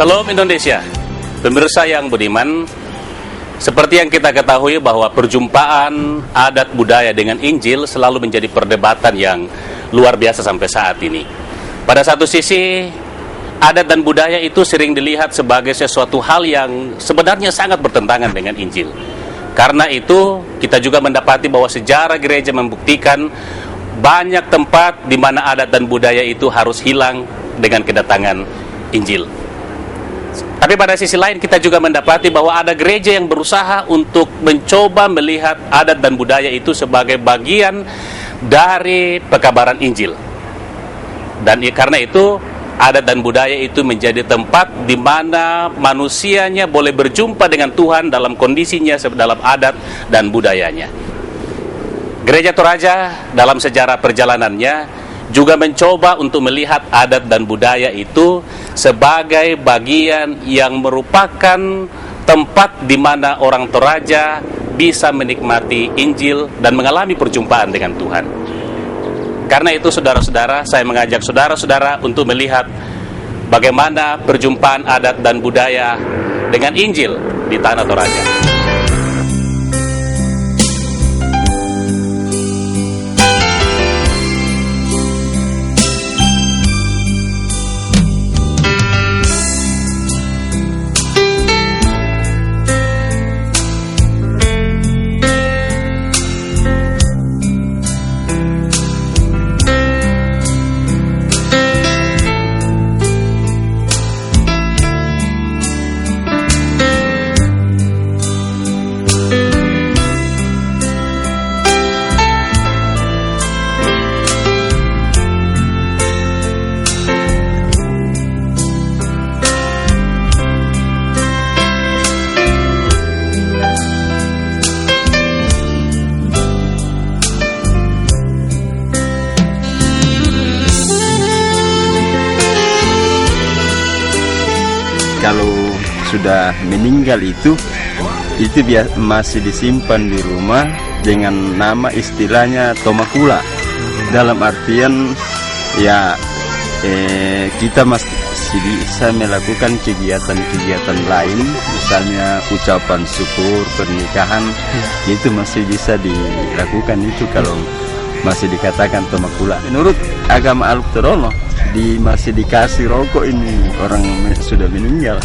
Salam Indonesia, pemirsa yang budiman. Seperti yang kita ketahui bahwa perjumpaan adat budaya dengan Injil selalu menjadi perdebatan yang luar biasa sampai saat ini. Pada satu sisi, adat dan budaya itu sering dilihat sebagai sesuatu hal yang sebenarnya sangat bertentangan dengan Injil. Karena itu, kita juga mendapati bahwa sejarah gereja membuktikan banyak tempat di mana adat dan budaya itu harus hilang dengan kedatangan Injil. Tapi pada sisi lain kita juga mendapati bahwa ada gereja yang berusaha untuk mencoba melihat adat dan budaya itu sebagai bagian dari pekabaran Injil. Dan karena itu adat dan budaya itu menjadi tempat di mana manusianya boleh berjumpa dengan Tuhan dalam kondisinya dalam adat dan budayanya. Gereja Toraja dalam sejarah perjalanannya juga mencoba untuk melihat adat dan budaya itu sebagai bagian yang merupakan tempat di mana orang Toraja bisa menikmati Injil dan mengalami perjumpaan dengan Tuhan. Karena itu saudara-saudara, saya mengajak saudara-saudara untuk melihat bagaimana perjumpaan adat dan budaya dengan Injil di Tanah Toraja. Kalau sudah meninggal itu masih disimpan di rumah dengan nama istilahnya tomakula. Dalam artian ya kita masih bisa melakukan kegiatan-kegiatan lain, misalnya ucapan syukur, pernikahan, itu masih bisa dilakukan itu kalau masih dikatakan tomakula. Menurut agama Aluk-Todolo masih dikasih rokok ini orang sudah meninggal.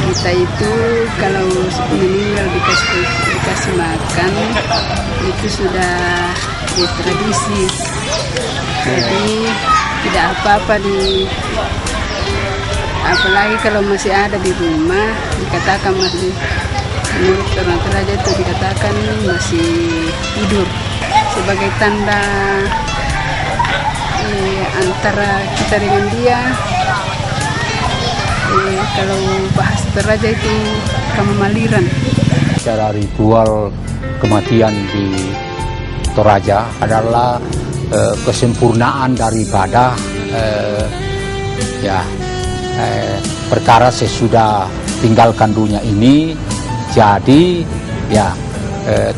Kita itu kalau meninggal dikasih makan itu sudah di tradisi. Jadi tidak apa-apa apalagi kalau masih ada di rumah dikatakan masih, menurut orang Toraja itu dikatakan masih hidup sebagai tanda antara kita dengan dia. Kalau bahasa Toraja itu kamamaliran. Secara ritual kematian di Toraja adalah kesempurnaan daripada perkara sesudah tinggalkan dunia ini. Jadi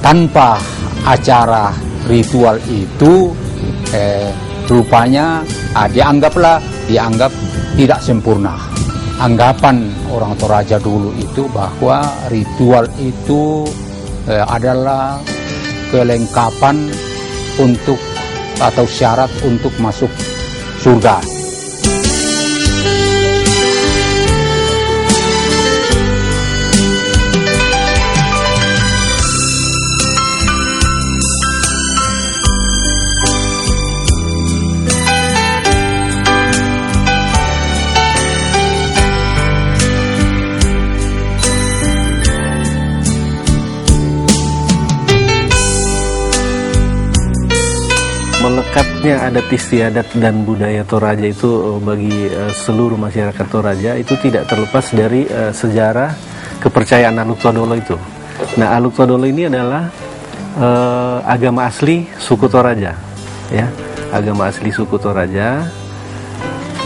tanpa acara ritual itu rupanya dianggap tidak sempurna. Anggapan orang Toraja dulu itu bahwa ritual itu adalah kelengkapan untuk atau syarat untuk masuk surga. Melekatnya adat istiadat dan budaya Toraja itu bagi seluruh masyarakat Toraja itu tidak terlepas dari sejarah kepercayaan Aluk-Todolo itu. Nah, Aluk-Todolo ini adalah agama asli suku Toraja, ya, agama asli suku Toraja.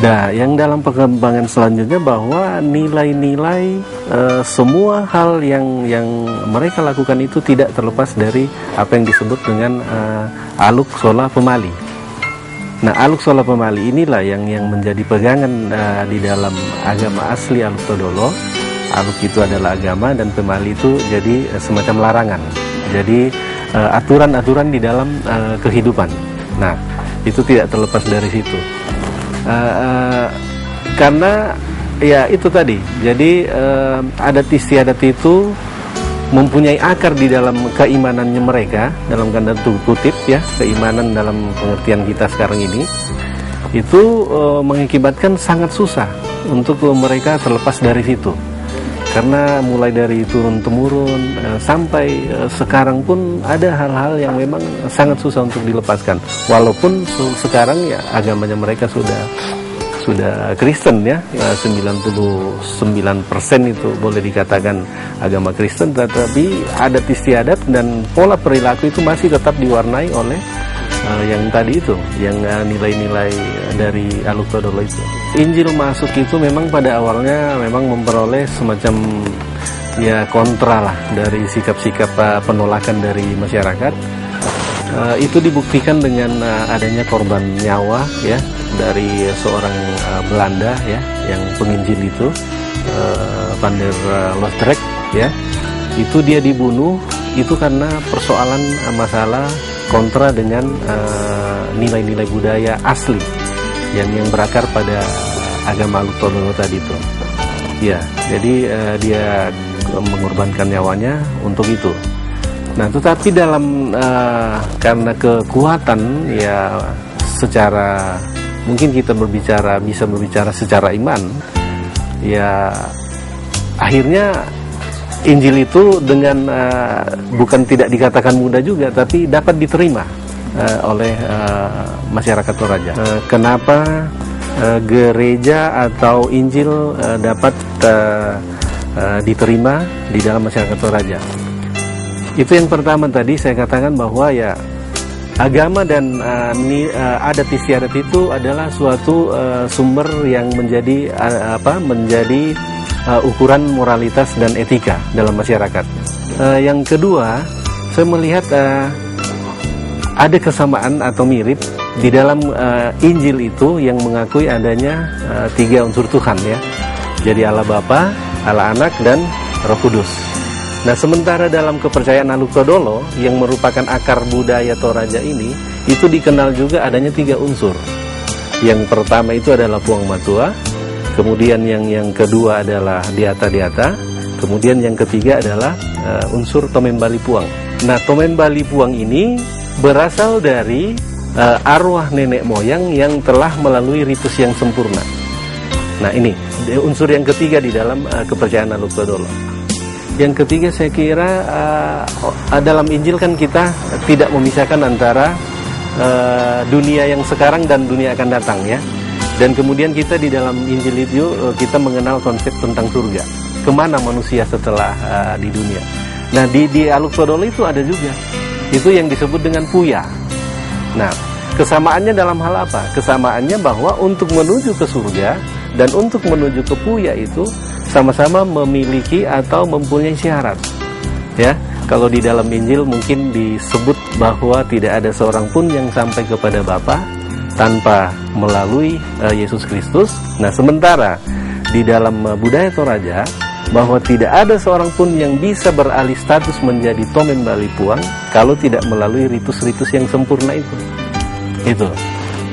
Nah, yang dalam perkembangan selanjutnya bahwa nilai-nilai semua hal yang mereka lakukan itu tidak terlepas dari apa yang disebut dengan Aluk Sola Pemali. Nah, Aluk Sola Pemali inilah yang menjadi pegangan di dalam agama asli Aluk Todolo. Aluk itu adalah agama dan Pemali itu jadi semacam larangan. Jadi aturan-aturan di dalam kehidupan. Nah, itu tidak terlepas dari situ. Karena ya itu tadi. Jadi adat istiadat itu mempunyai akar di dalam keimanannya mereka, dalam tanda kutip ya, keimanan dalam pengertian kita sekarang ini, itu mengakibatkan sangat susah untuk mereka terlepas dari situ. Karena mulai dari turun-temurun sampai sekarang pun ada hal-hal yang memang sangat susah untuk dilepaskan. Walaupun sekarang ya agamanya mereka sudah Kristen ya, 99% itu boleh dikatakan agama Kristen, tetapi adat istiadat dan pola perilaku itu masih tetap diwarnai oleh yang tadi itu, yang nilai-nilai dari Aluk Todolo itu. Injil masuk itu memang pada awalnya memang memperoleh semacam ya kontra lah dari sikap-sikap penolakan dari masyarakat. Itu dibuktikan dengan adanya korban nyawa ya dari seorang Belanda ya yang penginjil itu, Van der Loosdrecht ya. Itu dia dibunuh itu karena persoalan masalah kontra dengan nilai-nilai budaya asli yang berakar pada agama Aluk Todolo tadi itu. Ya, jadi dia mengorbankan nyawanya untuk itu. Nah, tetapi dalam karena kekuatan ya secara mungkin kita bisa berbicara secara iman, ya akhirnya Injil itu dengan bukan tidak dikatakan mudah juga, tapi dapat diterima oleh masyarakat Toraja. Kenapa gereja atau Injil dapat diterima di dalam masyarakat Toraja? Itu yang pertama tadi saya katakan bahwa ya agama dan adat istiadat itu adalah suatu sumber yang menjadi ukuran moralitas dan etika dalam masyarakat. Yang kedua, saya melihat ada kesamaan atau mirip di dalam Injil itu yang mengakui adanya 3 unsur Tuhan ya. Jadi Allah Bapa, Allah Anak dan Roh Kudus. Nah, sementara dalam kepercayaan Aluk Todolo yang merupakan akar budaya Toraja ini, itu dikenal juga adanya 3 unsur. Yang pertama itu adalah Puang Matua, kemudian yang kedua adalah Diata, kemudian yang ketiga adalah unsur Tomembali Puang. Nah, Tomembali Puang ini berasal dari arwah nenek moyang yang telah melalui ritus yang sempurna. Nah, ini unsur yang ketiga di dalam kepercayaan Aluk Todolo. Yang ketiga saya kira dalam Injil kan kita tidak memisahkan antara dunia yang sekarang dan dunia akan datang ya. Dan kemudian kita di dalam Injil itu kita mengenal konsep tentang surga. Kemana manusia setelah di dunia. Nah di Aluk Todolo itu ada juga. Itu yang disebut dengan Puya. Nah kesamaannya dalam hal apa? Kesamaannya bahwa untuk menuju ke surga dan untuk menuju ke Puya itu sama-sama memiliki atau mempunyai syarat. Ya, kalau di dalam Injil mungkin disebut bahwa tidak ada seorang pun yang sampai kepada Bapa tanpa melalui Yesus Kristus. Nah, sementara di dalam budaya Toraja bahwa tidak ada seorang pun yang bisa beralih status menjadi Tomembali Puang kalau tidak melalui ritus-ritus yang sempurna itu. Itu.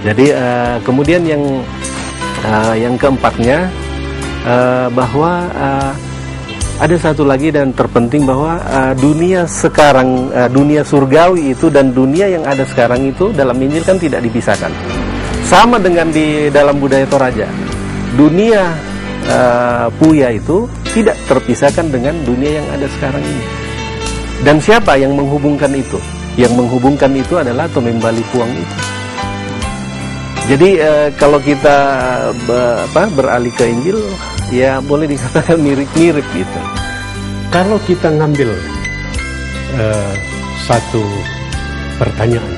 Jadi kemudian yang keempatnya bahwa ada satu lagi dan terpenting bahwa dunia sekarang, dunia surgawi itu dan dunia yang ada sekarang itu dalam Injil kan tidak dipisahkan. Sama dengan di dalam budaya Toraja, dunia Puya itu tidak terpisahkan dengan dunia yang ada sekarang ini. Dan siapa yang menghubungkan itu? Yang menghubungkan itu adalah Tomembali Puang itu. Jadi kalau kita beralih ke Injil, ya boleh dikatakan mirip-mirip gitu. Kalau kita ngambil satu pertanyaan,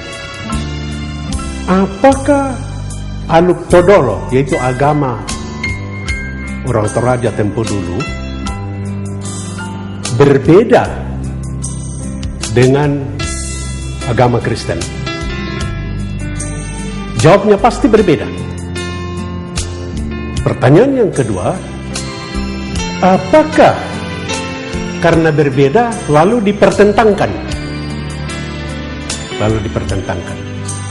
apakah Aluk Todolo, yaitu agama orang Toraja tempo dulu, berbeda dengan agama Kristen? Jawabnya pasti berbeda. Pertanyaan yang kedua, apakah karena berbeda lalu dipertentangkan?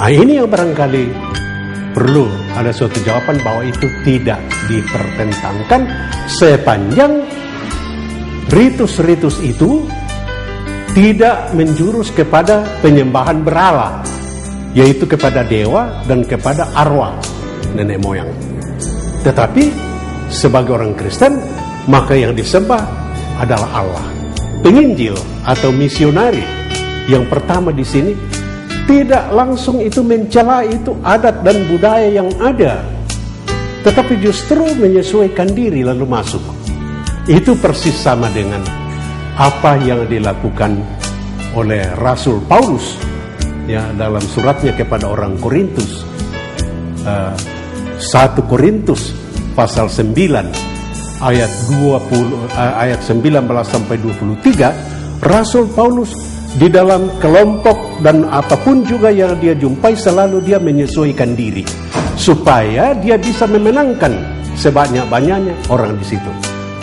Ini yang barangkali perlu ada suatu jawaban bahwa itu tidak dipertentangkan sepanjang ritus-ritus itu tidak menjurus kepada penyembahan berhala, yaitu kepada dewa dan kepada arwah nenek moyang. Tetapi sebagai orang Kristen, maka yang disembah adalah Allah. Penginjil atau misionari yang pertama di sini tidak langsung itu mencela itu adat dan budaya yang ada, tetapi justru menyesuaikan diri lalu masuk. Itu persis sama dengan apa yang dilakukan oleh Rasul Paulus ya dalam suratnya kepada orang Korintus. 1 Korintus pasal 9 ayat 19 sampai 23, Rasul Paulus di dalam kelompok dan apapun juga yang dia jumpai selalu dia menyesuaikan diri supaya dia bisa memenangkan sebanyak-banyaknya orang di situ.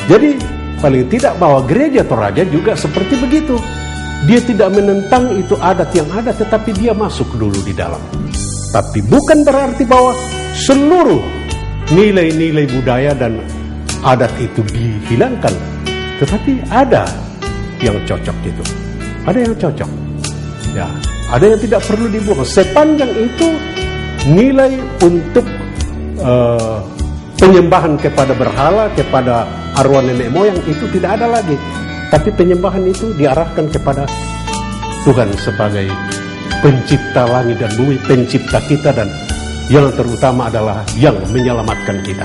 Jadi paling tidak bahwa gereja Toraja juga seperti begitu. Dia tidak menentang itu adat yang ada, tetapi dia masuk dulu di dalam. Tapi bukan berarti bahwa seluruh nilai-nilai budaya dan adat itu dihilangkan. Tetapi ada yang cocok itu. Ada yang cocok. Ya, ada yang tidak perlu dibuang. Sepanjang itu nilai untuk penyembahan kepada berhala, kepada arwah nenek moyang itu tidak ada lagi. Tapi penyembahan itu diarahkan kepada Tuhan sebagai pencipta langit dan bumi, pencipta kita, dan yang terutama adalah yang menyelamatkan kita.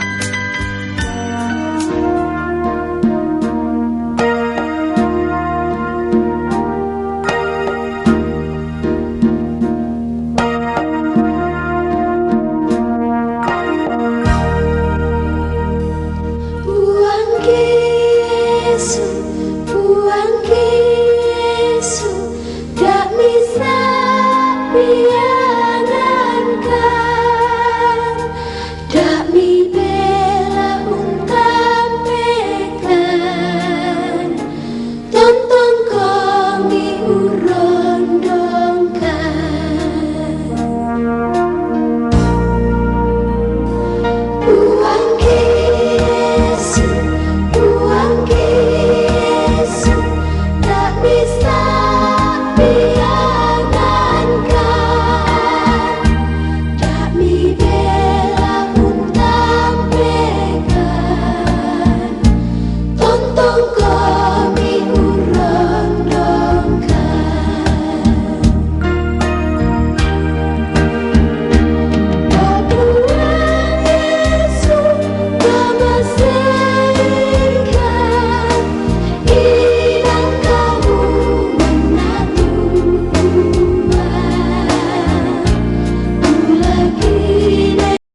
Be